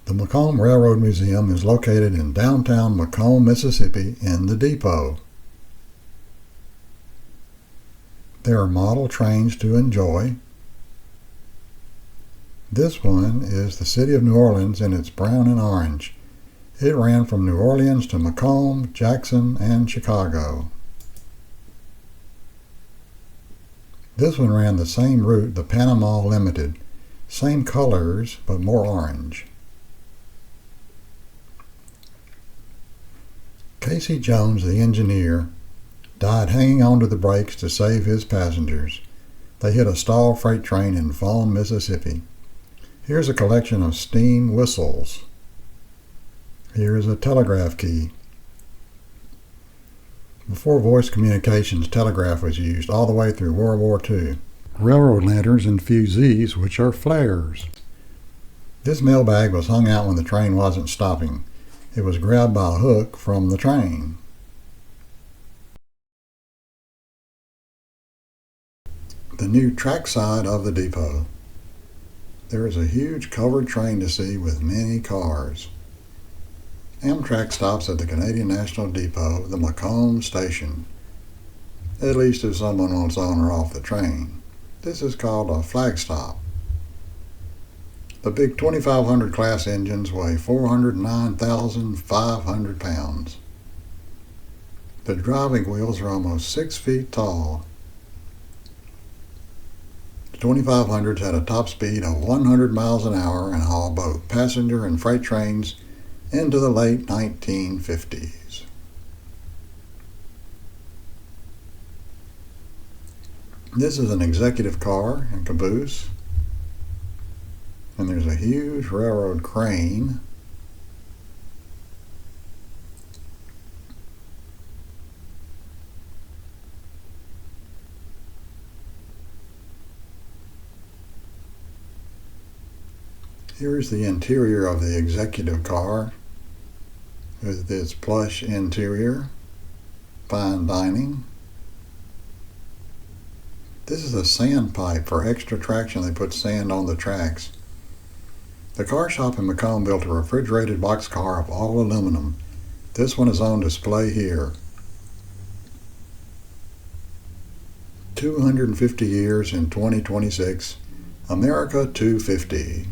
The McComb Railroad Museum is located in downtown McComb, Mississippi in the depot. There are model trains to enjoy. This one is the City of New Orleans in its brown and orange. It ran from New Orleans to McComb, Jackson, and Chicago. This one ran the same route, the Panama Limited. Same colors, but more orange. Casey Jones, the engineer, died hanging onto the brakes to save his passengers. They hit a stalled freight train in Fawn, Mississippi. Here's a collection of steam whistles. Here is a telegraph key. Before voice communications, telegraph was used all the way through World War II. Railroad lanterns and fusees, which are flares. This mailbag was hung out when the train wasn't stopping. It was grabbed by a hook from the train. The new trackside of the depot. There is a huge covered train to see with many cars. Amtrak stops at the Canadian National Depot, the McComb station. At least if someone wants on or off the train. This is called a flag stop. The big 2500 class engines weigh 409,500 pounds. The driving wheels are almost 6 feet tall. The 2500s had a top speed of 100 miles an hour and hauled both passenger and freight trains into the late 1950s. This is an executive car and caboose. And there's a huge railroad crane. Here's the interior of the executive car with its plush interior, fine dining. This is a sand pipe for extra traction. They put sand on the tracks. The car shop in McComb built a refrigerated boxcar of all aluminum. This one is on display here. 250 years in 2026, America 250.